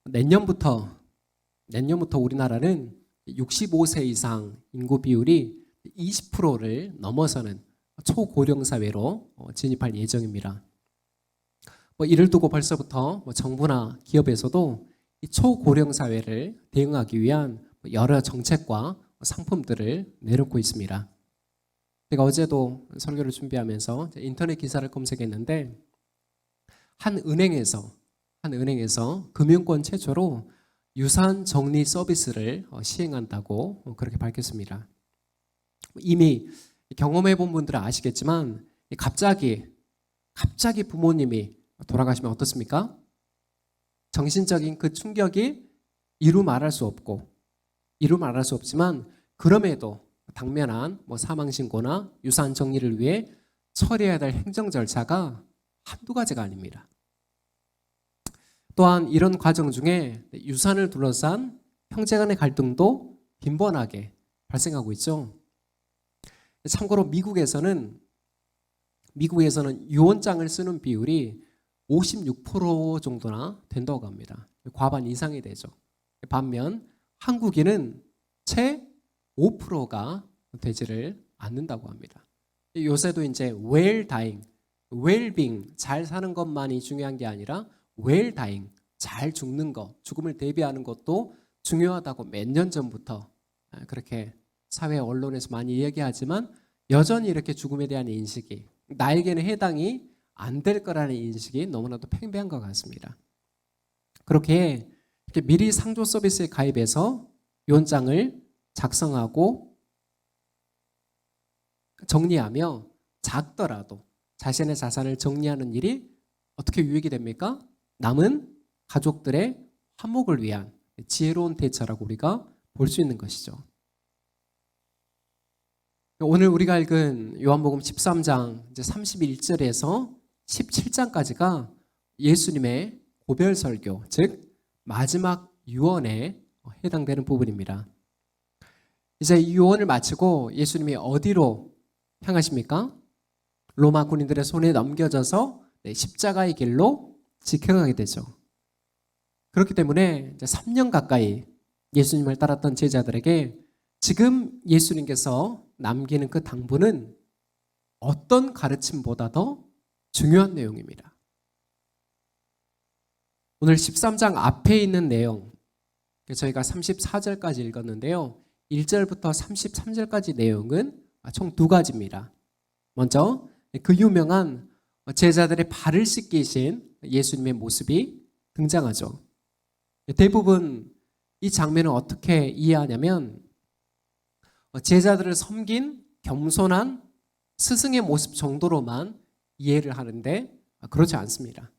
내년부터 우리나라는 65세 이상 인구 비율이 20%를 넘어서는 초고령 사회로 진입할 예정입니다. 이를 두고 벌써부터 정부나 기업에서도 이 초고령 사회를 대응하기 위한 여러 정책과 상품들을 내놓고 있습니다. 제가 어제도 설교를 준비하면서 인터넷 기사를 검색했는데 한 은행에서 금융권 최초로 유산 정리 서비스를 시행한다고 그렇게 밝혔습니다. 이미 경험해 본 분들은 아시겠지만 갑자기 부모님이 돌아가시면 어떻습니까? 정신적인 그 충격이 이루 말할 수 없지만 그럼에도 당면한 사망 신고나 유산 정리를 위해 처리해야 될 행정 절차가 한두 가지가 아닙니다. 또한 이런 과정 중에 유산을 둘러싼 형제 간의 갈등도 빈번하게 발생하고 있죠. 참고로 미국에서는 유언장을 쓰는 비율이 56% 정도나 된다고 합니다. 과반 이상이 되죠. 반면 한국인은 채 5%가 되지를 않는다고 합니다. 요새도 이제 웰빙, 잘 사는 것만이 중요한 게 아니라 웰다잉, 잘 죽는 것, 죽음을 대비하는 것도 중요하다고 몇 년 전부터 그렇게 사회 언론에서 많이 이야기하지만 여전히 이렇게 죽음에 대한 인식이 나에게는 해당이 안 될 거라는 인식이 너무나도 팽배한 것 같습니다. 그렇게 미리 상조 서비스에 가입해서 유언장을 작성하고 정리하며 작더라도 자신의 자산을 정리하는 일이 어떻게 유익이 됩니까? 남은 가족들의 화목을 위한 지혜로운 대처라고 우리가 볼 수 있는 것이죠. 오늘 우리가 읽은 요한복음 13장 31절에서 17장까지가 예수님의 고별 설교, 즉 마지막 유언에 해당되는 부분입니다. 이제 이 유언을 마치고 예수님이 어디로 향하십니까? 로마 군인들의 손에 넘겨져서 십자가의 길로 지켜가게 되죠. 그렇기 때문에 이제 3년 가까이 예수님을 따랐던 제자들에게 지금 예수님께서 남기는 그 당부는 어떤 가르침보다 더 중요한 내용입니다. 오늘 13장 앞에 있는 내용, 저희가 34절까지 읽었는데요. 1절부터 33절까지 내용은 총 두 가지입니다. 먼저 그 유명한 제자들의 발을 씻기신 예수님의 모습이 등장하죠. 대부분 이 장면을 어떻게 이해하냐면 제자들을 섬긴 겸손한 스승의 모습 정도로만 이해를 하는데 그렇지 않습니다.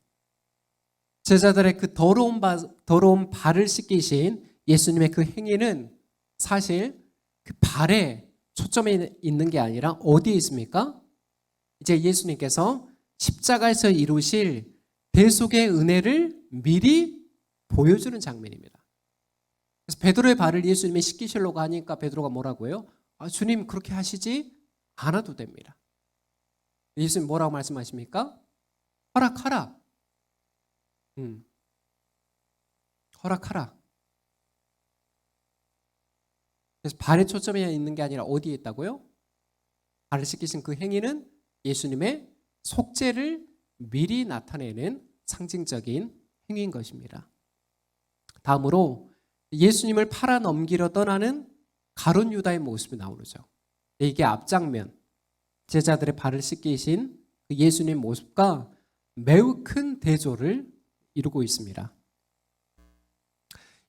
제자들의 그 더러운 발을 씻기신 예수님의 그 행위는 사실 그 발에 초점이 있는 게 아니라 어디에 있습니까? 이제 예수님께서 십자가에서 이루실 대속의 은혜를 미리 보여주는 장면입니다. 그래서 베드로의 발을 예수님이 씻기시려고 하니까 베드로가 뭐라고요? 주님 그렇게 하시지 않아도 됩니다. 예수님 뭐라고 말씀하십니까? 허락하라. 허락하라. 그래서 발에 초점이 있는 게 아니라 어디에 있다고요? 발을 씻기신 그 행위는 예수님의 속죄를 미리 나타내는 상징적인 행위인 것입니다. 다음으로 예수님을 팔아 넘기려 떠나는 가룟 유다의 모습이 나오죠. 이게 앞장면, 제자들의 발을 씻기신 그 예수님 모습과 매우 큰 대조를 이루고 있습니다.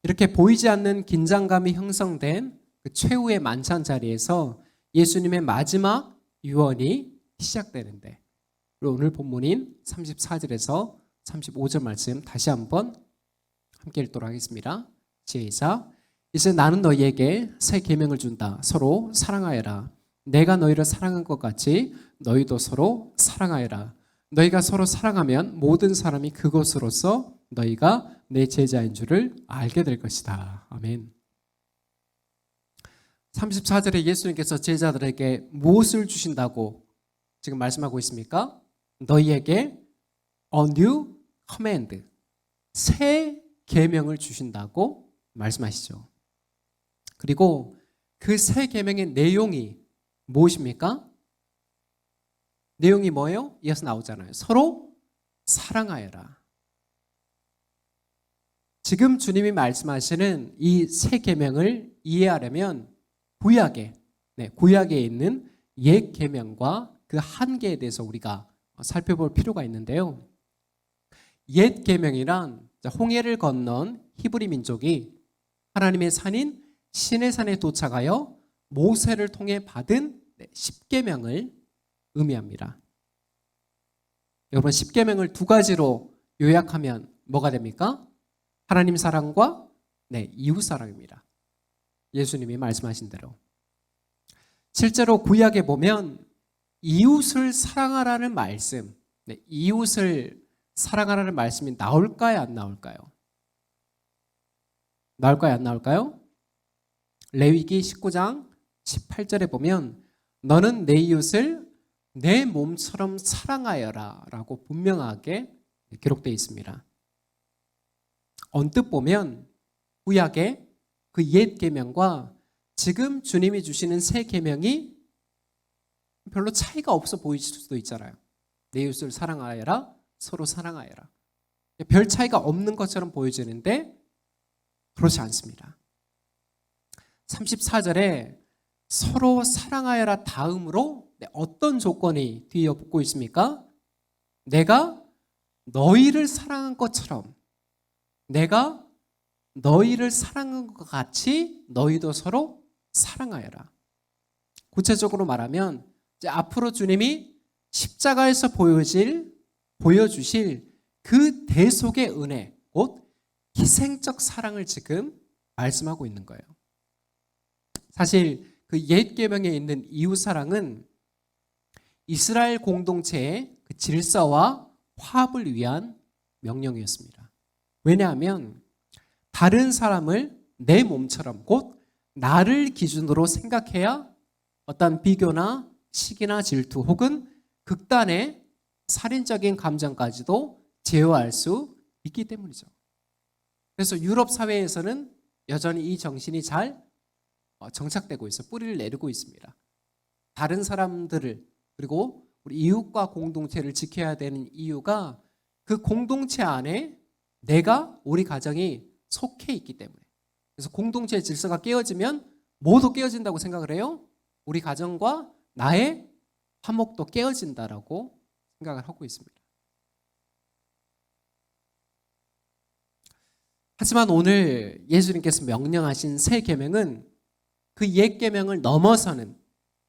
이렇게 보이지 않는 긴장감이 형성된 그 최후의 만찬 자리에서 예수님의 마지막 유언이 시작되는데 오늘 본문인 34절에서 35절 말씀 다시 한번 함께 읽도록 하겠습니다. 시작. 이제 나는 너희에게 새 계명을 준다. 서로 사랑하여라. 내가 너희를 사랑한 것 같이 너희도 서로 사랑하여라. 너희가 서로 사랑하면 모든 사람이 그것으로서 너희가 내 제자인 줄을 알게 될 것이다. 아멘. 34절에 예수님께서 제자들에게 무엇을 주신다고 지금 말씀하고 있습니까? 너희에게 a new command, 새 계명을 주신다고 말씀하시죠. 그리고 그 새 계명의 내용이 무엇입니까? 내용이 뭐예요? 이어서 나오잖아요. 서로 사랑하여라. 지금 주님이 말씀하시는 이 새 계명을 이해하려면 구약에 있는 옛 계명과 그 한계에 대해서 우리가 살펴볼 필요가 있는데요. 옛 계명이란 홍해를 건넌 히브리 민족이 하나님의 산인 시내산에 도착하여 모세를 통해 받은 십계명을 의미합니다. 여러분, 십계명을 두 가지로 요약하면 뭐가 됩니까? 하나님 사랑과 이웃 사랑입니다. 예수님이 말씀하신 대로. 실제로 구약에 보면 이웃을 사랑하라는 말씀, 이웃을 사랑하라는 말씀이 나올까요, 안 나올까요? 나올까요, 안 나올까요? 레위기 19장 18절에 보면 너는 내 이웃을 내 몸처럼 사랑하여라 라고 분명하게 기록되어 있습니다. 언뜻 보면 구약의 그 옛 계명과 지금 주님이 주시는 새 계명이 별로 차이가 없어 보이실 수도 있잖아요. 내 이웃을 사랑하여라, 서로 사랑하여라. 별 차이가 없는 것처럼 보여지는데 그렇지 않습니다. 34절에 서로 사랑하여라 다음으로 어떤 조건이 뒤에 붙고 있습니까? 내가 너희를 사랑한 것처럼, 내가 너희를 사랑한 것 같이 너희도 서로 사랑하여라. 구체적으로 말하면 이제 앞으로 주님이 십자가에서 보여주실 그 대속의 은혜, 곧 희생적 사랑을 지금 말씀하고 있는 거예요. 사실 그 옛 계명에 있는 이웃 사랑은 이스라엘 공동체의 그 질서와 화합을 위한 명령이었습니다. 왜냐하면 다른 사람을 내 몸처럼 곧 나를 기준으로 생각해야 어떤 비교나 시기나 질투 혹은 극단의 살인적인 감정까지도 제어할 수 있기 때문이죠. 그래서 유럽 사회에서는 여전히 이 정신이 잘 정착되고 있어 뿌리를 내리고 있습니다. 다른 사람들을 그리고 우리 이웃과 공동체를 지켜야 되는 이유가 그 공동체 안에 내가 우리 가정이 속해 있기 때문에. 그래서 공동체의 질서가 깨어지면 모두 깨어진다고 생각을 해요. 우리 가정과 나의 화목도 깨어진다라고 생각을 하고 있습니다. 하지만 오늘 예수님께서 명령하신 새 계명은 그 옛 계명을 넘어서는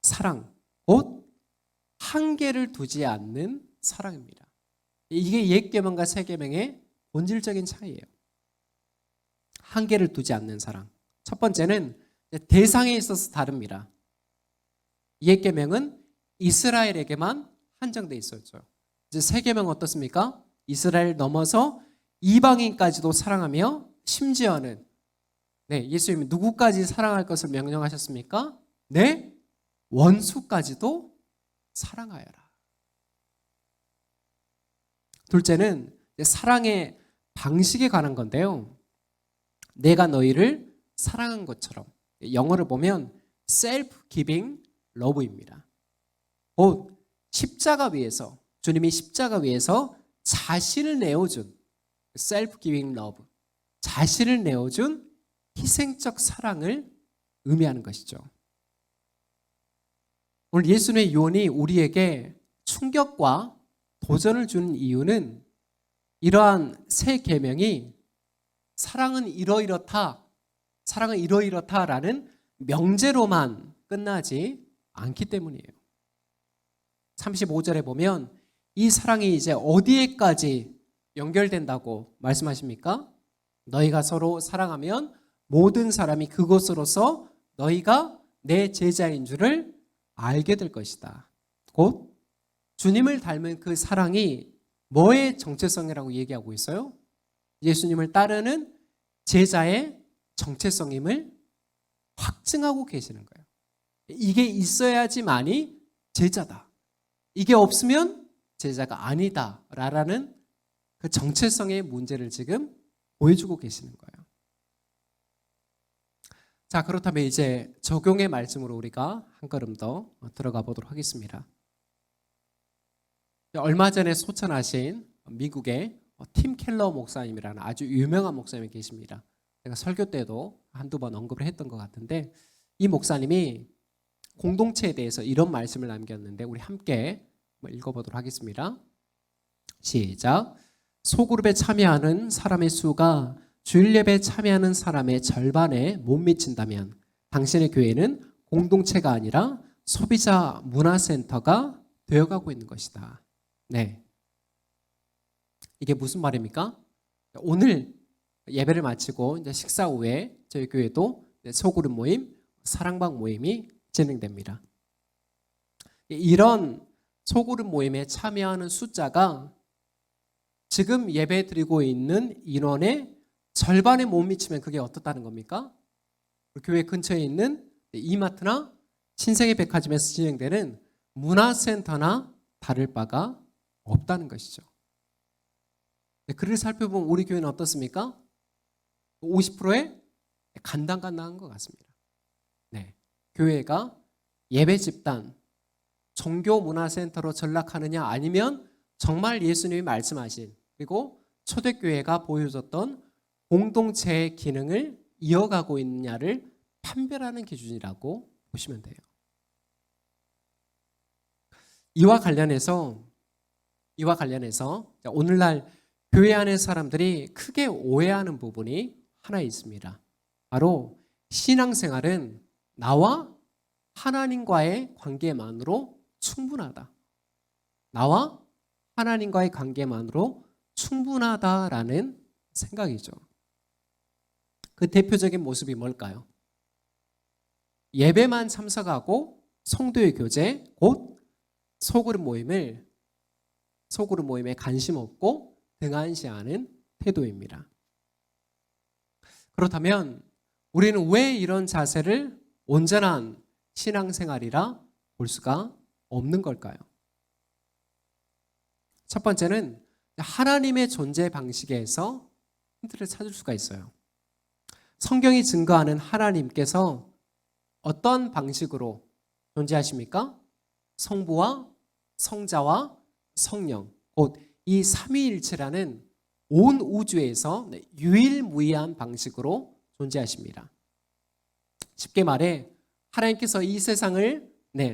사랑, 곧 한계를 두지 않는 사랑입니다. 이게 옛 계명과 새 계명의 본질적인 차이예요. 한계를 두지 않는 사랑. 첫 번째는 대상에 있어서 다릅니다. 옛 계명은 이스라엘에게만 한정돼 있었죠. 이제 새 계명은 어떻습니까? 이스라엘 넘어서 이방인까지도 사랑하며 심지어는 예수님이 누구까지 사랑할 것을 명령하셨습니까? 내 원수까지도 사랑하여라. 둘째는 사랑의 방식에 관한 건데요. 내가 너희를 사랑한 것처럼, 영어를 보면 self-giving love입니다. 곧 십자가 위에서, 주님이 십자가 위에서 자신을 내어준 self-giving love, 자신을 내어준 희생적 사랑을 의미하는 것이죠. 오늘 예수님의 유언이 우리에게 충격과 도전을 주는 이유는 이러한 새 계명이 사랑은 이러이렇다라는 명제로만 끝나지 않기 때문이에요. 35절에 보면 이 사랑이 이제 어디에까지 연결된다고 말씀하십니까? 너희가 서로 사랑하면 모든 사람이 그것으로서 너희가 내 제자인 줄을 알게 될 것이다. 곧 주님을 닮은 그 사랑이 뭐의 정체성이라고 얘기하고 있어요? 예수님을 따르는 제자의 정체성임을 확증하고 계시는 거예요. 이게 있어야지만이 제자다. 이게 없으면 제자가 아니다. 라는 그 정체성의 문제를 지금 보여주고 계시는 거예요. 자, 그렇다면 이제 적용의 말씀으로 우리가 한 걸음 더 들어가 보도록 하겠습니다. 얼마 전에 소천하신 미국의 팀 켈러 목사님이라는 아주 유명한 목사님이 계십니다. 제가 설교 때도 한두 번 언급을 했던 것 같은데, 이 목사님이 공동체에 대해서 이런 말씀을 남겼는데 우리 함께 읽어보도록 하겠습니다. 시작. 소그룹에 참여하는 사람의 수가 주일 예배에 참여하는 사람의 절반에 못 미친다면 당신의 교회는 공동체가 아니라 소비자 문화센터가 되어가고 있는 것이다. 네, 이게 무슨 말입니까? 오늘 예배를 마치고 이제 식사 후에 저희 교회도 소그룹 모임, 사랑방 모임이 진행됩니다. 이런 소그룹 모임에 참여하는 숫자가 지금 예배 드리고 있는 인원의 절반에 못 미치면 그게 어떻다는 겁니까? 교회 근처에 있는 이마트나 신세계 백화점에서 진행되는 문화센터나 다를 바가 없다는 것이죠. 글을 살펴보면 우리 교회는 어떻습니까? 50%에 간당간당한 것 같습니다. 네, 교회가 예배 집단, 종교 문화센터로 전락하느냐 아니면 정말 예수님이 말씀하신 그리고 초대교회가 보여줬던 공동체의 기능을 이어가고 있느냐를 판별하는 기준이라고 보시면 돼요. 이와 관련해서 오늘날 교회 안의 사람들이 크게 오해하는 부분이 하나 있습니다. 바로 신앙생활은 나와 하나님과의 관계만으로 충분하다. 나와 하나님과의 관계만으로 충분하다라는 생각이죠. 그 대표적인 모습이 뭘까요? 예배만 참석하고 성도의 교제, 곧 소그룹 모임에 관심 없고 등한시하는 태도입니다. 그렇다면 우리는 왜 이런 자세를 온전한 신앙생활이라 볼 수가 없는 걸까요? 첫 번째는 하나님의 존재 방식에서 힌트를 찾을 수가 있어요. 성경이 증거하는 하나님께서 어떤 방식으로 존재하십니까? 성부와 성자와 성령, 곧 이 삼위일체라는 온 우주에서 유일무이한 방식으로 존재하십니다. 쉽게 말해 하나님께서 이 세상을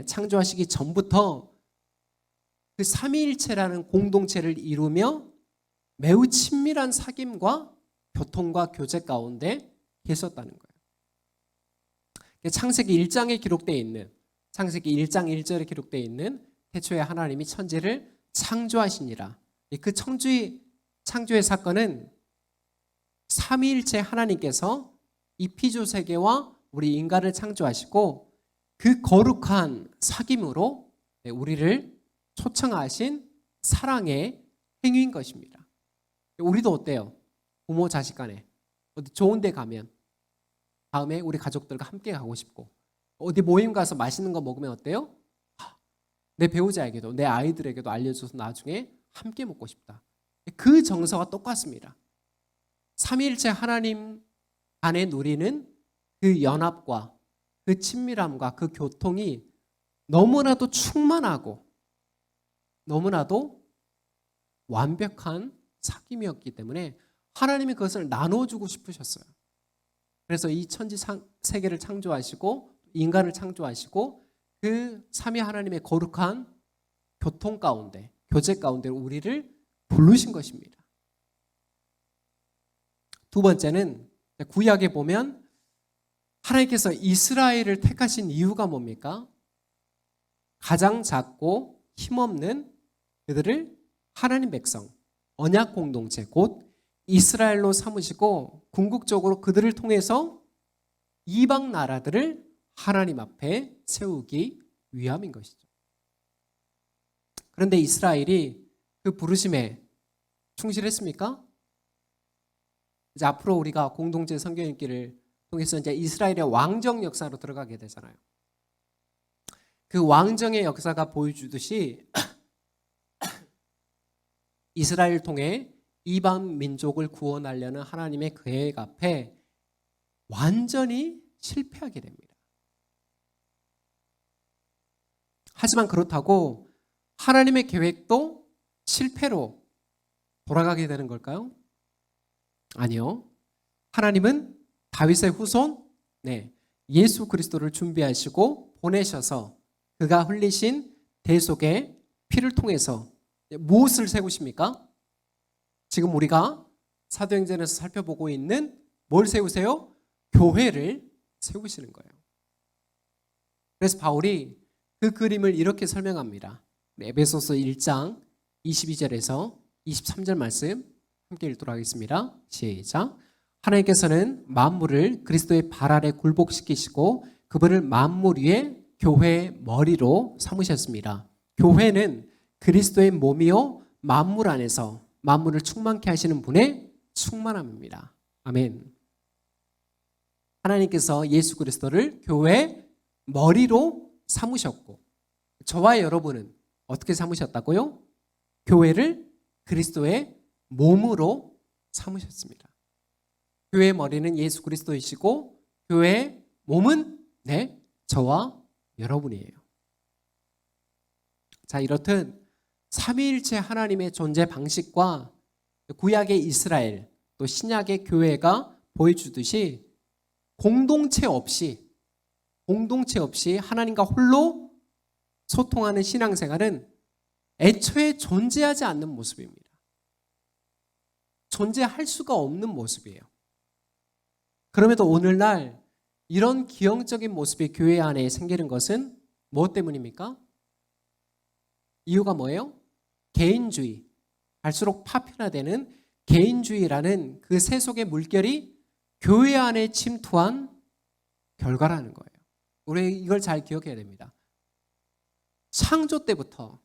창조하시기 전부터 그 삼위일체라는 공동체를 이루며 매우 친밀한 사귐과 교통과 교제 가운데 계셨다는 거예요. 창세기 1장에 기록되어 있는 창세기 1장 1절에 기록되어 있는 태초에 하나님이 천지를 창조하시니라. 그 창조의 사건은 삼위일체 하나님께서 이 피조 세계와 우리 인간을 창조하시고 그 거룩한 사귐으로 우리를 초청하신 사랑의 행위인 것입니다. 우리도 어때요? 부모 자식 간에 어디 좋은 데 가면 다음에 우리 가족들과 함께 가고 싶고 어디 모임 가서 맛있는 거 먹으면 어때요? 내 배우자에게도 내 아이들에게도 알려줘서 나중에 함께 먹고 싶다. 그 정서가 똑같습니다. 삼위일체 하나님 안에 누리는 그 연합과 그 친밀함과 그 교통이 너무나도 충만하고 너무나도 완벽한 사귐이었기 때문에 하나님이 그것을 나눠주고 싶으셨어요. 그래서 이 천지 세계를 창조하시고 인간을 창조하시고 그 삼위 하나님의 거룩한 교통 가운데, 교제 가운데 우리를 부르신 것입니다. 두 번째는 구약에 보면 하나님께서 이스라엘을 택하신 이유가 뭡니까? 가장 작고 힘없는 그들을 하나님 백성, 언약 공동체, 곧 이스라엘로 삼으시고 궁극적으로 그들을 통해서 이방 나라들을 하나님 앞에 세우기 위함인 것이죠. 그런데 이스라엘이 그 부르심에 충실했습니까? 이제 앞으로 우리가 공동체 성경 읽기를 통해서 이제 이스라엘의 왕정 역사로 들어가게 되잖아요. 그 왕정의 역사가 보여주듯이 이스라엘을 통해 이방 민족을 구원하려는 하나님의 계획 앞에 완전히 실패하게 됩니다. 하지만 그렇다고 하나님의 계획도 실패로 돌아가게 되는 걸까요? 아니요. 하나님은 다윗의 후손, 예수 그리스도를 준비하시고 보내셔서 그가 흘리신 대속의 피를 통해서 무엇을 세우십니까? 지금 우리가 사도행전에서 살펴보고 있는 뭘 세우세요? 교회를 세우시는 거예요. 그래서 바울이 그 그림을 이렇게 설명합니다. 에베소서 1장 22절에서 23절 말씀 함께 읽도록 하겠습니다. 시작. 하나님께서는 만물을 그리스도의 발 아래 굴복시키시고 그분을 만물 위에 교회의 머리로 삼으셨습니다. 교회는 그리스도의 몸이요 만물 안에서 만물을 충만케 하시는 분의 충만함입니다. 아멘. 하나님께서 예수 그리스도를 교회의 머리로 삼으셨고 저와 여러분은 어떻게 삼으셨다고요? 교회를 그리스도의 몸으로 삼으셨습니다. 교회의 머리는 예수 그리스도이시고 교회의 몸은 저와 여러분이에요. 자, 이렇듯 삼위일체 하나님의 존재 방식과 구약의 이스라엘 또 신약의 교회가 보여주듯이 공동체 없이 하나님과 홀로 소통하는 신앙생활은 애초에 존재하지 않는 모습입니다. 존재할 수가 없는 모습이에요. 그럼에도 오늘날 이런 기형적인 모습이 교회 안에 생기는 것은 무엇 때문입니까? 이유가 뭐예요? 개인주의, 갈수록 파편화되는 개인주의라는 그 세속의 물결이 교회 안에 침투한 결과라는 거예요. 우리 이걸 잘 기억해야 됩니다. 창조 때부터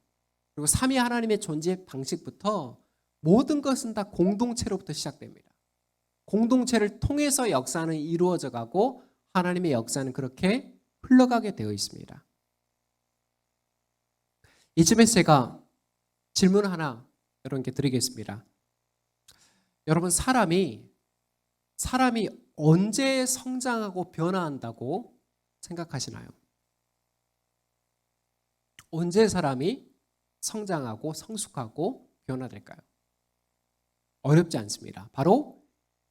그리고 삼위 하나님의 존재 방식부터 모든 것은 다 공동체로부터 시작됩니다. 공동체를 통해서 역사는 이루어져 가고 하나님의 역사는 그렇게 흘러가게 되어 있습니다. 이쯤에서 제가 질문 하나 여러분께 드리겠습니다. 여러분 사람이 언제 성장하고 변화한다고 생각하시나요? 언제 사람이 성장하고 성숙하고 변화될까요? 어렵지 않습니다. 바로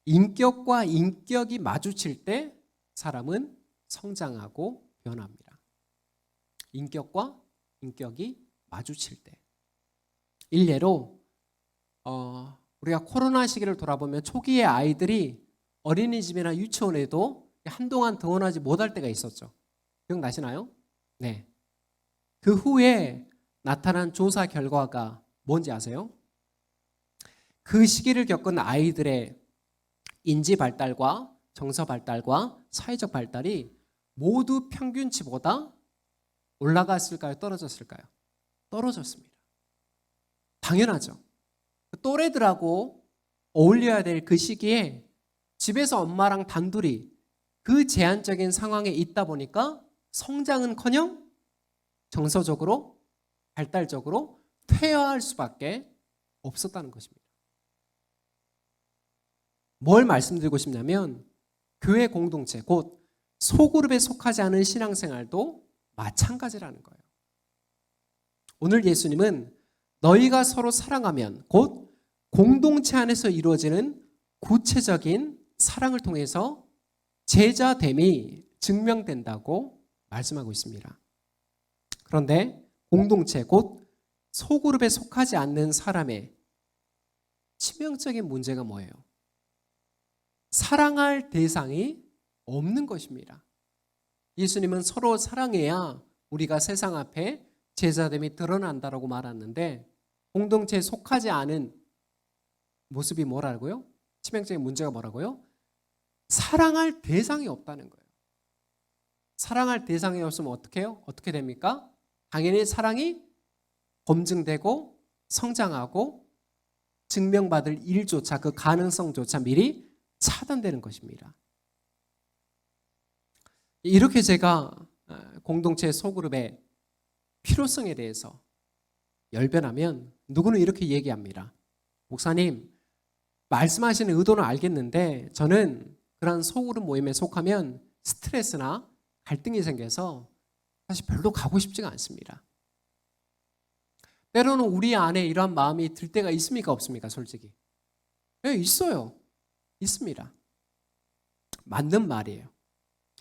인격과 인격이 마주칠 때 사람은 성장하고 변화합니다. 인격과 인격이 마주칠 때. 일례로 우리가 코로나 시기를 돌아보면 초기에 아이들이 어린이집이나 유치원에도 한동안 등원하지 못할 때가 있었죠. 기억나시나요? 네. 그 후에 나타난 조사 결과가 뭔지 아세요? 그 시기를 겪은 아이들의 인지 발달과 정서 발달과 사회적 발달이 모두 평균치보다 올라갔을까요? 떨어졌을까요? 떨어졌습니다. 당연하죠. 또래들하고 어울려야 될 그 시기에 집에서 엄마랑 단둘이 그 제한적인 상황에 있다 보니까 성장은커녕 정서적으로 발달적으로 퇴화할 수밖에 없었다는 것입니다. 뭘 말씀드리고 싶냐면 교회 공동체 곧 소그룹에 속하지 않은 신앙생활도 마찬가지라는 거예요. 오늘 예수님은 너희가 서로 사랑하면 곧 공동체 안에서 이루어지는 구체적인 사랑을 통해서 제자됨이 증명된다고 말씀하고 있습니다. 그런데 공동체 곧 소그룹에 속하지 않는 사람의 치명적인 문제가 뭐예요? 사랑할 대상이 없는 것입니다. 예수님은 서로 사랑해야 우리가 세상 앞에 제자됨이 드러난다라고 말하는데 공동체에 속하지 않은 모습이 뭐라고요? 치명적인 문제가 뭐라고요? 사랑할 대상이 없다는 거예요. 사랑할 대상이 없으면 어떻게 해요? 어떻게 됩니까? 당연히 사랑이 검증되고 성장하고 증명받을 일조차 그 가능성조차 미리 차단되는 것입니다. 이렇게 제가 공동체 소그룹의 필요성에 대해서 열변하면 누구는 이렇게 얘기합니다. 목사님, 말씀하시는 의도는 알겠는데 저는 그런 소그룹 모임에 속하면 스트레스나 갈등이 생겨서 사실 별로 가고 싶지가 않습니다. 때로는 우리 안에 이러한 마음이 들 때가 있습니까? 없습니까? 솔직히. 네, 있어요. 있습니다. 맞는 말이에요.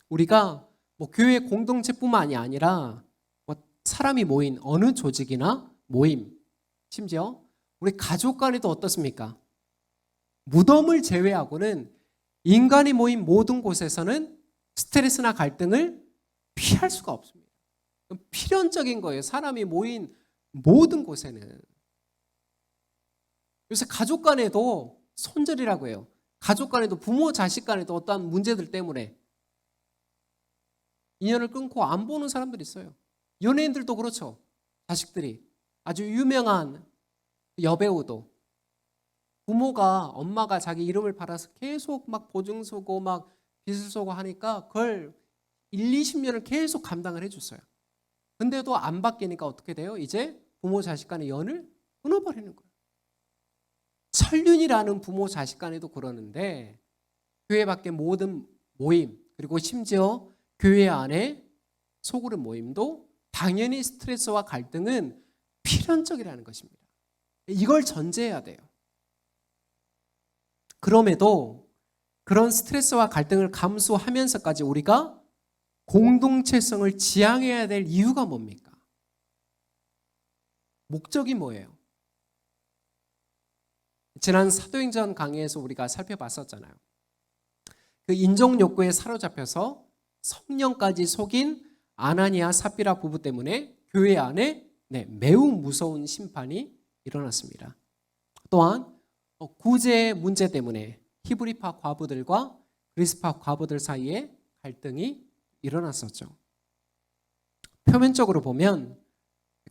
우리가 뭐 교회 공동체뿐만이 아니라 뭐 사람이 모인 어느 조직이나 모임, 심지어 우리 가족 간에도 어떻습니까? 무덤을 제외하고는 인간이 모인 모든 곳에서는 스트레스나 갈등을 피할 수가 없습니다. 필연적인 거예요. 사람이 모인 모든 곳에는. 요새 가족 간에도 손절이라고 해요. 가족 간에도 부모 자식 간에도 어떠한 문제들 때문에 인연을 끊고 안 보는 사람들이 있어요. 연예인들도 그렇죠. 자식들이 아주 유명한 여배우도 부모가 엄마가 자기 이름을 팔아서 계속 막 보증 서고 막 빚을 서고 하니까 그걸 1, 20년을 계속 감당을 해줬어요. 근데도 안 바뀌니까 어떻게 돼요? 이제 부모 자식 간의 연을 끊어버리는 거예요. 천륜이라는 부모 자식 간에도 그러는데 교회 밖의 모든 모임 그리고 심지어 교회 안에 소그룹 모임도 당연히 스트레스와 갈등은 필연적이라는 것입니다. 이걸 전제해야 돼요. 그럼에도 그런 스트레스와 갈등을 감수하면서까지 우리가 공동체성을 지향해야 될 이유가 뭡니까? 목적이 뭐예요? 지난 사도행전 강의에서 우리가 살펴봤었잖아요. 그 인종 욕구에 사로잡혀서 성령까지 속인 아나니아 삽비라 부부 때문에 교회 안에 매우 무서운 심판이 일어났습니다. 또한 구제의 문제 때문에 히브리파 과부들과 그리스파 과부들 사이에 갈등이 일어났었죠. 표면적으로 보면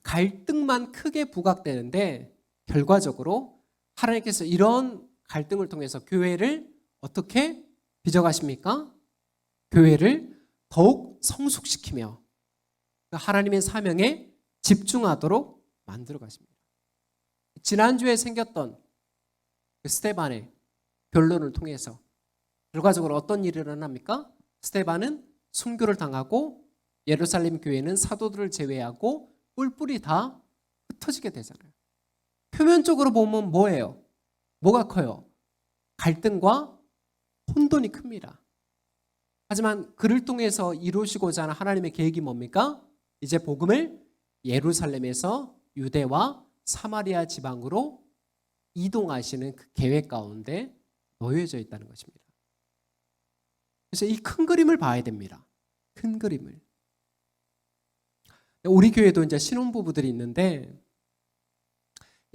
갈등만 크게 부각되는데 결과적으로 하나님께서 이런 갈등을 통해서 교회를 어떻게 빚어가십니까? 교회를 더욱 성숙시키며 하나님의 사명에 집중하도록 만들어 가십니다. 지난주에 생겼던 스데반의 변론을 통해서 결과적으로 어떤 일이 일어납니까? 스데반은 순교를 당하고 예루살렘 교회는 사도들을 제외하고 뿔뿔이 다 흩어지게 되잖아요. 표면적으로 보면 뭐예요? 뭐가 커요? 갈등과 혼돈이 큽니다. 하지만 그를 통해서 이루시고자 하는 하나님의 계획이 뭡니까? 이제 복음을 예루살렘에서 유대와 사마리아 지방으로 이동하시는 그 계획 가운데 놓여져 있다는 것입니다. 그래서 이 큰 그림을 봐야 됩니다. 큰 그림을. 우리 교회도 이제 신혼부부들이 있는데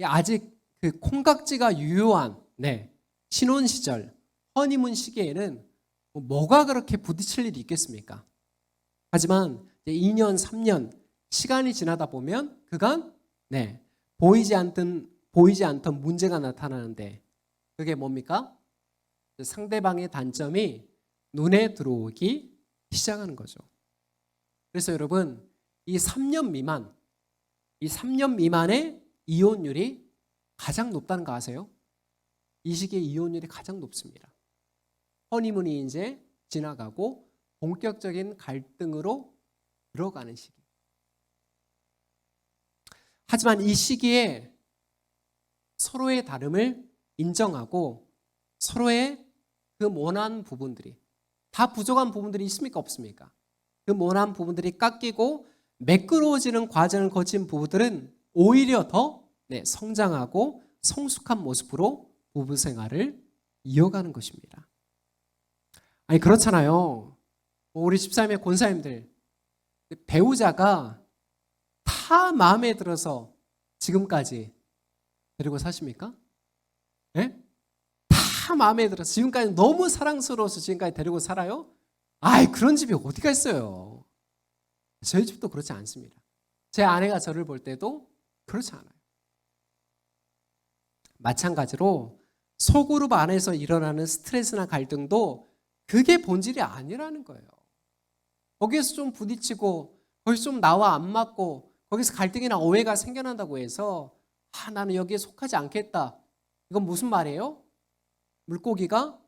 아직 그 콩깍지가 유효한 신혼 시절, 허니문 시기에는 뭐가 그렇게 부딪힐 일이 있겠습니까? 하지만 2년, 3년 시간이 지나다 보면 그간 보이지 않던 문제가 나타나는데 그게 뭡니까? 상대방의 단점이 눈에 들어오기 시작하는 거죠. 그래서 여러분 이 3년 미만의 이혼율이 가장 높다는 거 아세요? 이 시기에 이혼율이 가장 높습니다. 허니문이 이제 지나가고 본격적인 갈등으로 들어가는 시기. 하지만 이 시기에 서로의 다름을 인정하고 서로의 그 모난 부분들이 다 부족한 부분들이 있습니까? 없습니까? 그 모난 부분들이 깎이고 매끄러워지는 과정을 거친 부부들은 오히려 더 성장하고 성숙한 모습으로 부부 생활을 이어가는 것입니다. 아니 그렇잖아요. 우리 집사님의 권사님들 배우자가 다 마음에 들어서 지금까지 데리고 사십니까? 네? 다 마음에 들어서 지금까지 너무 사랑스러워서 지금까지 데리고 살아요? 아이 그런 집이 어디가 있어요. 저희 집도 그렇지 않습니다. 제 아내가 저를 볼 때도 그렇지 않아요. 마찬가지로 소그룹 안에서 일어나는 스트레스나 갈등도 그게 본질이 아니라는 거예요. 거기에서 좀 부딪히고 거기서 좀 나와 안 맞고 거기서 갈등이나 오해가 생겨난다고 해서 나는 여기에 속하지 않겠다. 이건 무슨 말이에요? 물고기가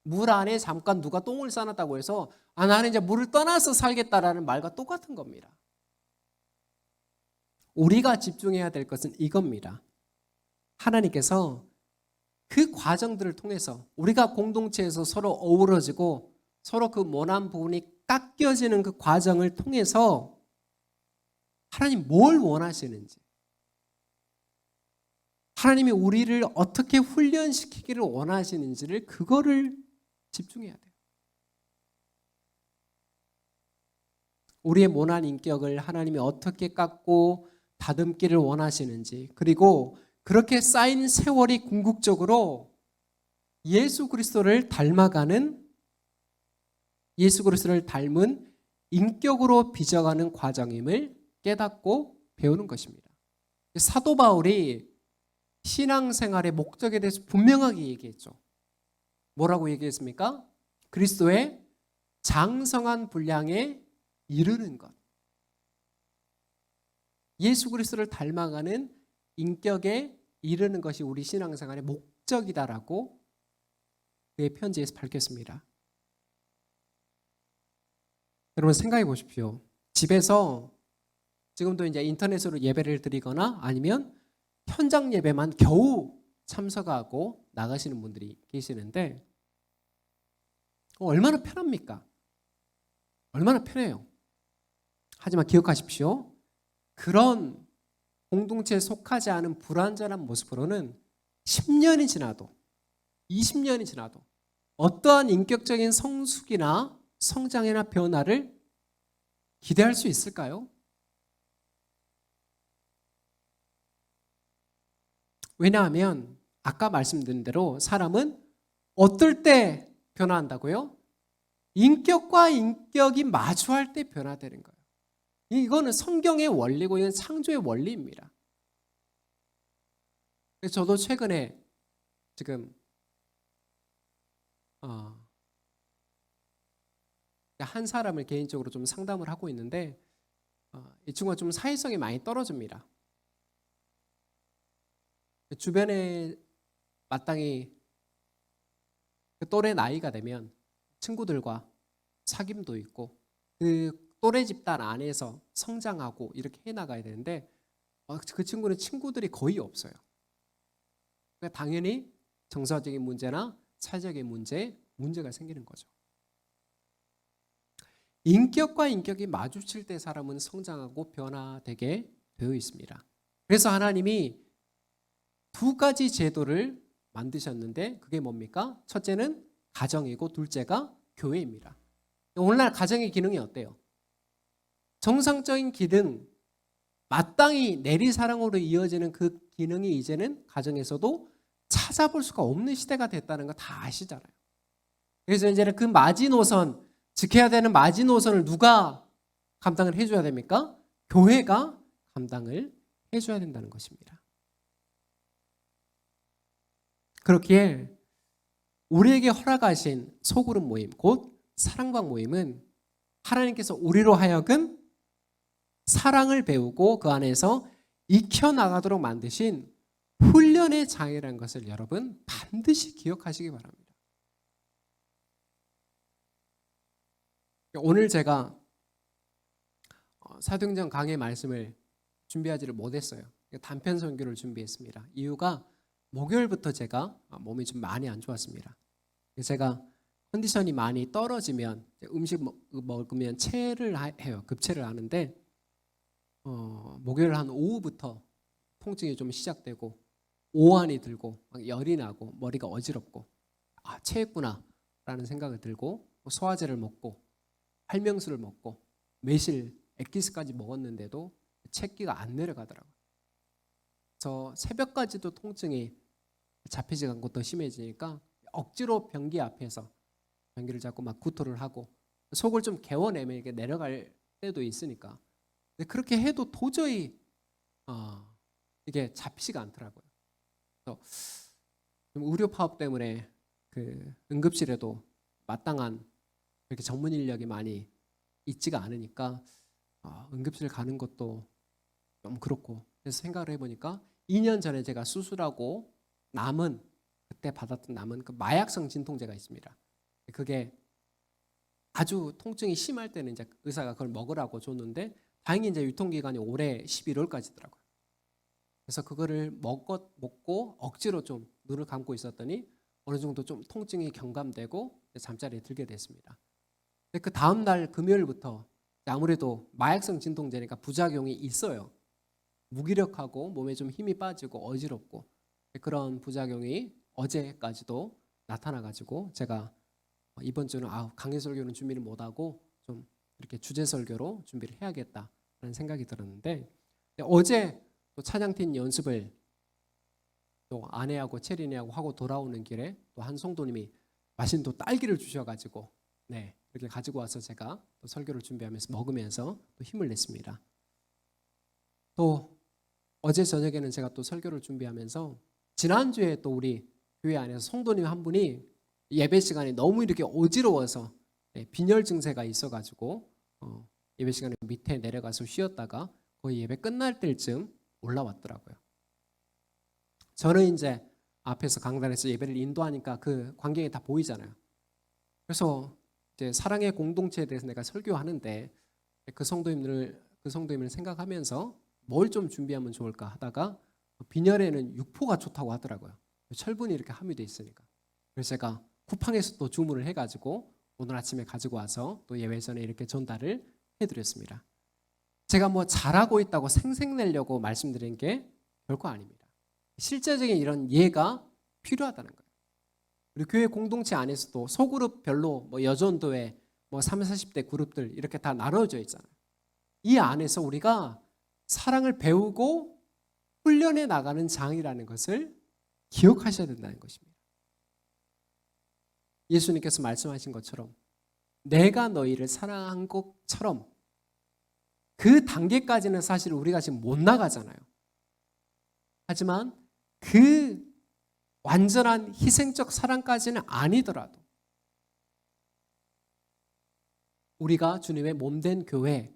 물 안에 잠깐 누가 똥을 싸놨다고 해서 나는 이제 물을 떠나서 살겠다라는 말과 똑같은 겁니다. 우리가 집중해야 될 것은 이겁니다. 하나님께서 그 과정들을 통해서 우리가 공동체에서 서로 어우러지고 서로 그 모난 부분이 깎여지는 그 과정을 통해서 하나님 뭘 원하시는지, 하나님이 우리를 어떻게 훈련시키기를 원하시는지를 그거를 집중해야 돼요. 우리의 모난 인격을 하나님이 어떻게 깎고 다듬기를 원하시는지, 그리고 그렇게 쌓인 세월이 궁극적으로 예수 그리스도를 닮아가는, 예수 그리스도를 닮은 인격으로 빚어가는 과정임을 깨닫고 배우는 것입니다. 사도 바울이 신앙생활의 목적에 대해서 분명하게 얘기했죠. 뭐라고 얘기했습니까? 그리스도의 장성한 분량에 이르는 것. 예수 그리스도를 닮아가는 인격에 이르는 것이 우리 신앙생활의 목적이다라고 그의 편지에서 밝혔습니다. 여러분 생각해 보십시오. 집에서 지금도 이제 인터넷으로 예배를 드리거나 아니면 현장 예배만 겨우 참석하고 나가시는 분들이 계시는데 얼마나 편합니까? 얼마나 편해요. 하지만 기억하십시오. 그런 공동체에 속하지 않은 불완전한 모습으로는 10년이 지나도 20년이 지나도 어떠한 인격적인 성숙이나 성장이나 변화를 기대할 수 있을까요? 왜냐하면 아까 말씀드린 대로 사람은 어떨 때 변화한다고요? 인격과 인격이 마주할 때 변화되는 거예요. 이거는 성경의 원리고 이건 창조의 원리입니다. 그래서 저도 최근에 지금 한 사람을 개인적으로 좀 상담을 하고 있는데 이 친구가 좀 사회성이 많이 떨어집니다. 주변에 마땅히 그 또래 나이가 되면 친구들과 사귐도 있고 그 또래 집단 안에서 성장하고 이렇게 해나가야 되는데 그 친구는 친구들이 거의 없어요. 그러니까 당연히 정서적인 문제나 사회적인 문제가 생기는 거죠. 인격과 인격이 마주칠 때 사람은 성장하고 변화되게 되어 있습니다. 그래서 하나님이 두 가지 제도를 만드셨는데 그게 뭡니까? 첫째는 가정이고 둘째가 교회입니다. 오늘날 가정의 기능이 어때요? 정상적인 기능, 마땅히 내리사랑으로 이어지는 그 기능이 이제는 가정에서도 찾아볼 수가 없는 시대가 됐다는 거 다 아시잖아요. 그래서 이제는 그 마지노선, 지켜야 되는 마지노선을 누가 감당을 해줘야 됩니까? 교회가 감당을 해줘야 된다는 것입니다. 그렇기에 우리에게 허락하신 소그룹 모임, 곧 사랑방 모임은 하나님께서 우리로 하여금 사랑을 배우고 그 안에서 익혀나가도록 만드신 훈련의 장이라는 것을 여러분 반드시 기억하시기 바랍니다. 오늘 제가 사도행전 강의 말씀을 준비하지를 못했어요. 단편 선교를 준비했습니다. 이유가 목요일부터 제가 몸이 좀 많이 안 좋았습니다. 제가 컨디션이 많이 떨어지면 음식 먹으면 체를 해요. 급체를 하는데 목요일 한 오후부터 통증이 좀 시작되고 오한이 들고 막 열이 나고 머리가 어지럽고 체했구나 라는 생각이 들고 소화제를 먹고 활명수를 먹고 매실 액기스까지 먹었는데도 체기가 안 내려가더라고요. 저 새벽까지도 통증이 잡히지 않고 더 심해지니까 억지로 변기 앞에서 변기를 잡고 막 구토를 하고 속을 좀 개워내면 이게 내려갈 때도 있으니까 근데 그렇게 해도 도저히 이게 잡히지가 않더라고요. 그래서 의료 파업 때문에 그 응급실에도 마땅한 이렇게 전문 인력이 많이 있지가 않으니까 응급실 가는 것도 좀 그렇고 그래서 생각을 해보니까 2년 전에 제가 수술하고 남은 그때 받았던 남은 그 마약성 진통제가 있습니다. 그게 아주 통증이 심할 때는 이제 의사가 그걸 먹으라고 줬는데 다행히 이제 유통기간이 올해 11월까지더라고요. 그래서 그거를 먹고 억지로 좀 눈을 감고 있었더니 어느 정도 좀 통증이 경감되고 잠자리에 들게 됐습니다. 근데 그 다음 날 금요일부터 아무래도 마약성 진통제니까 부작용이 있어요. 무기력하고 몸에 좀 힘이 빠지고 어지럽고 그런 부작용이 어제까지도 나타나가지고 제가 이번 주는 강해 설교는 준비를 못하고 좀 이렇게 주제 설교로 준비를 해야겠다라는 생각이 들었는데 어제 또 찬양팀 연습을 또 아내하고 체린이하고 하고 돌아오는 길에 또 한 성도님이 맛있는 또 딸기를 주셔가지고 이렇게 가지고 와서 제가 또 설교를 준비하면서 먹으면서 또 힘을 냈습니다. 또 어제 저녁에는 제가 또 설교를 준비하면서 지난주에 또 우리 교회 안에서 성도님 한 분이 예배 시간에 너무 이렇게 어지러워서 빈혈 증세가 있어가지고 예배 시간에 밑에 내려가서 쉬었다가 거의 예배 끝날 때쯤 올라왔더라고요. 저는 이제 앞에서 강단에서 예배를 인도하니까 그 광경이 다 보이잖아요. 그래서 이제 사랑의 공동체에 대해서 내가 설교하는데 그 성도님을 생각하면서 뭘 좀 준비하면 좋을까 하다가 빈혈에는 육포가 좋다고 하더라고요. 철분이 이렇게 함유되어 있으니까. 그래서 제가 쿠팡에서 또 주문을 해가지고 오늘 아침에 가지고 와서 또 예배 전에 이렇게 전달을 해드렸습니다. 제가 뭐 잘하고 있다고 생색내려고 말씀드린 게 결코 아닙니다. 실제적인 이런 예가 필요하다는 거예요. 우리 교회 공동체 안에서도 소그룹별로 뭐 여전도회, 뭐 30, 40대 그룹들 이렇게 다 나눠져 있잖아요. 이 안에서 우리가 사랑을 배우고 훈련해 나가는 장이라는 것을 기억하셔야 된다는 것입니다. 예수님께서 말씀하신 것처럼 내가 너희를 사랑한 것처럼 그 단계까지는 사실 우리가 지금 못 나가잖아요. 하지만 그 완전한 희생적 사랑까지는 아니더라도 우리가 주님의 몸된 교회,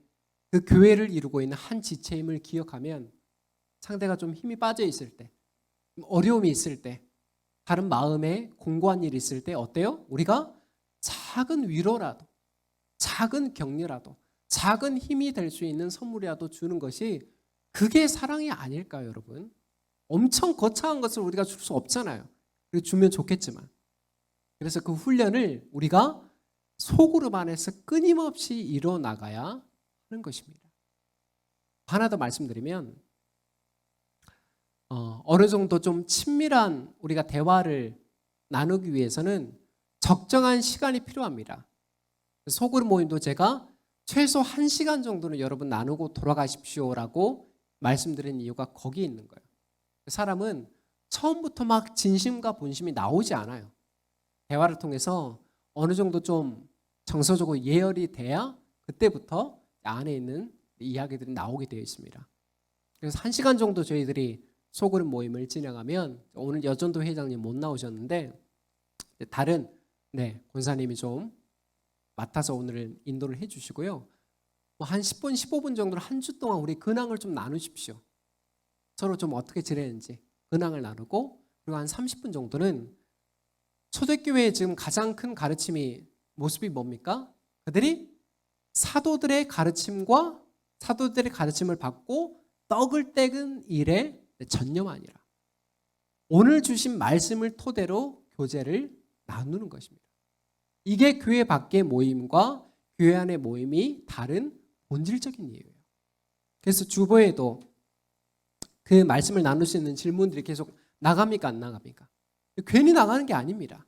그 교회를 이루고 있는 한 지체임을 기억하면 상대가 좀 힘이 빠져 있을 때, 어려움이 있을 때, 다른 마음에 공고한 일이 있을 때 어때요? 우리가 작은 위로라도, 작은 격려라도, 작은 힘이 될 수 있는 선물이라도 주는 것이 그게 사랑이 아닐까요, 여러분? 엄청 거창한 것을 우리가 줄 수 없잖아요. 그리고 주면 좋겠지만. 그래서 그 훈련을 우리가 소그룹 안에서 끊임없이 이뤄나가야 하는 것입니다. 하나 더 말씀드리면 어느 정도 좀 친밀한 우리가 대화를 나누기 위해서는 적정한 시간이 필요합니다. 소그룹 모임도 제가 최소 1시간 정도는 여러분 나누고 돌아가십시오라고 말씀드린 이유가 거기 있는 거예요. 사람은 처음부터 막 진심과 본심이 나오지 않아요. 대화를 통해서 어느 정도 좀 정서적으로 예열이 돼야 그때부터 안에 있는 이야기들이 나오게 되어 있습니다. 그래서 1시간 정도 저희들이 소그룹 모임을 진행하면 오늘 여전도 회장님 못 나오셨는데 다른 권사님이 좀 맡아서 오늘 인도를 해주시고요. 한 10분, 15분 정도를 한 주 동안 우리 근황을 좀 나누십시오. 서로 좀 어떻게 지내는지 근황을 나누고 그리고 한 30분 정도는 초대교회의 지금 가장 큰 가르침이 모습이 뭡니까? 그들이 사도들의 가르침과 사도들의 가르침을 받고 떡을 떼는 일에 전념하니라. 오늘 주신 말씀을 토대로 교제를 나누는 것입니다. 이게 교회 밖의 모임과 교회 안의 모임이 다른 본질적인 이유예요. 그래서 주보에도 그 말씀을 나눌 수 있는 질문들이 계속 나갑니까 안 나갑니까? 괜히 나가는 게 아닙니다.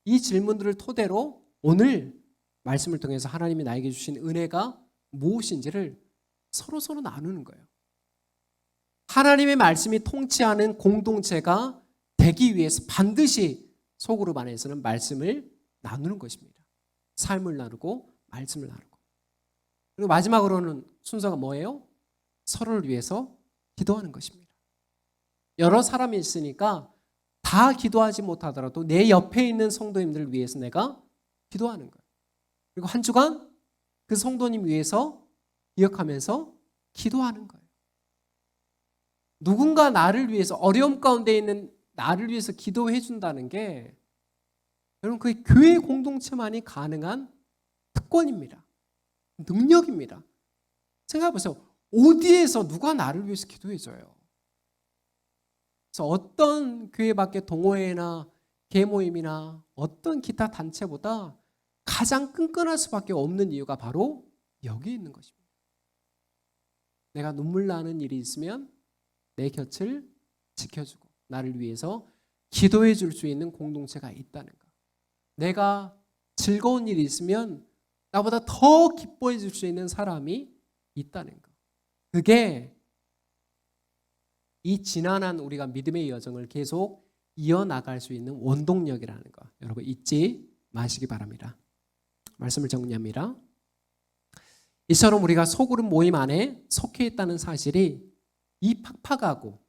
이 질문들을 토대로 오늘 말씀을 통해서 하나님이 나에게 주신 은혜가 무엇인지를 서로 나누는 거예요. 하나님의 말씀이 통치하는 공동체가 되기 위해서 반드시 소그룹 안에서는 말씀을 나누는 것입니다. 삶을 나누고 말씀을 나누고. 그리고 마지막으로는 순서가 뭐예요? 서로를 위해서 기도하는 것입니다. 여러 사람이 있으니까 다 기도하지 못하더라도 내 옆에 있는 성도님들을 위해서 내가 기도하는 거예요. 그리고 한 주간 그 성도님 위해서 기억하면서 기도하는 거예요. 누군가 나를 위해서 어려움 가운데 있는 나를 위해서 기도해 준다는 게 여러분 그 교회 공동체만이 가능한 특권입니다. 능력입니다. 생각해 보세요. 어디에서 누가 나를 위해서 기도해 줘요? 그래서 어떤 교회 밖의 동호회나 계모임이나 어떤 기타 단체보다 가장 끈끈할 수밖에 없는 이유가 바로 여기 있는 것입니다. 내가 눈물 나는 일이 있으면 내 곁을 지켜주고 나를 위해서 기도해 줄 수 있는 공동체가 있다는 것. 내가 즐거운 일이 있으면 나보다 더 기뻐해 줄 수 있는 사람이 있다는 것. 그게 이 지난한 우리가 믿음의 여정을 계속 이어나갈 수 있는 원동력이라는 것. 여러분 잊지 마시기 바랍니다. 말씀을 정리합니다. 이처럼 우리가 소그룹 모임 안에 속해 있다는 사실이 이 팍팍하고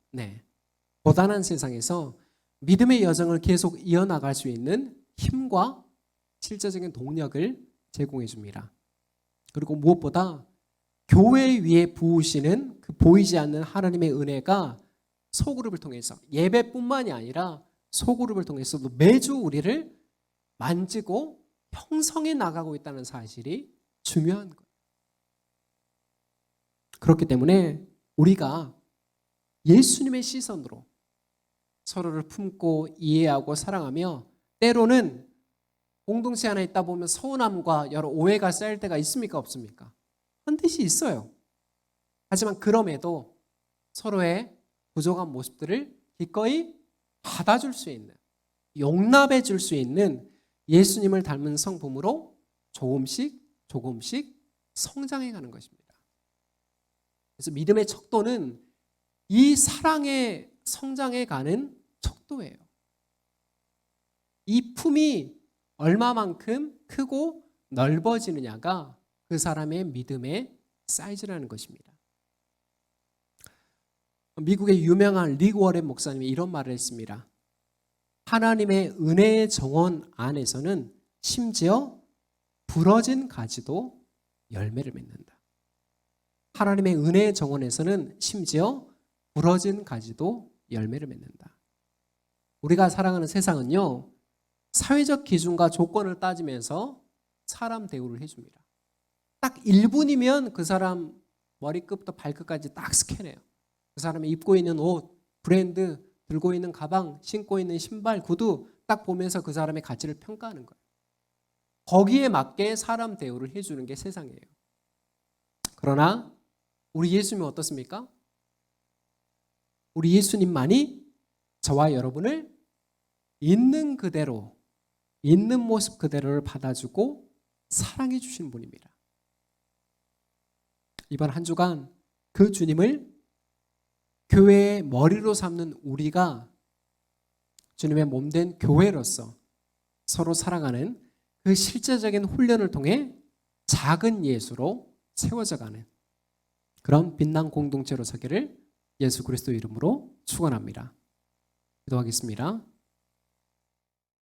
고단한 세상에서 믿음의 여정을 계속 이어나갈 수 있는 힘과 실제적인 동력을 제공해 줍니다. 그리고 무엇보다 교회 위에 부으시는 그 보이지 않는 하나님의 은혜가 소그룹을 통해서 예배뿐만이 아니라 소그룹을 통해서도 매주 우리를 만지고 형성해 나가고 있다는 사실이 중요한 거예요. 그렇기 때문에 우리가 예수님의 시선으로 서로를 품고 이해하고 사랑하며 때로는 공동체 안에 있다 보면 서운함과 여러 오해가 쌓일 때가 있습니까? 없습니까? 반드시 있어요. 하지만 그럼에도 서로의 부족한 모습들을 기꺼이 받아줄 수 있는, 용납해 줄 수 있는 예수님을 닮은 성품으로 조금씩 성장해 가는 것입니다. 그래서 믿음의 척도는 이 사랑에 성장해 가는 척도예요. 이 품이 얼마만큼 크고 넓어지느냐가 그 사람의 믿음의 사이즈라는 것입니다. 미국의 유명한 릭 워렌 목사님이 이런 말을 했습니다. 하나님의 은혜의 정원 안에서는 심지어 부러진 가지도 열매를 맺는다. 하나님의 은혜의 정원에서는 심지어 부러진 가지도 열매를 맺는다. 우리가 살아가는 세상은요, 사회적 기준과 조건을 따지면서 사람 대우를 해줍니다. 딱 1분이면 그 사람 머리끝부터 발끝까지 딱 스캔해요. 그 사람이 입고 있는 옷, 브랜드, 들고 있는 가방, 신고 있는 신발, 구두 딱 보면서 그 사람의 가치를 평가하는 거예요. 거기에 맞게 사람 대우를 해주는 게 세상이에요. 그러나 우리 예수님은 어떻습니까? 우리 예수님만이 저와 여러분을 있는 그대로, 있는 모습 그대로를 받아주고 사랑해 주시는 분입니다. 이번 한 주간 그 주님을 교회의 머리로 삼는 우리가 주님의 몸된 교회로서 서로 사랑하는 그 실제적인 훈련을 통해 작은 예수로 세워져가는 그런 빛난 공동체로 서기를 예수 그리스도 이름으로 축원합니다. 기도하겠습니다.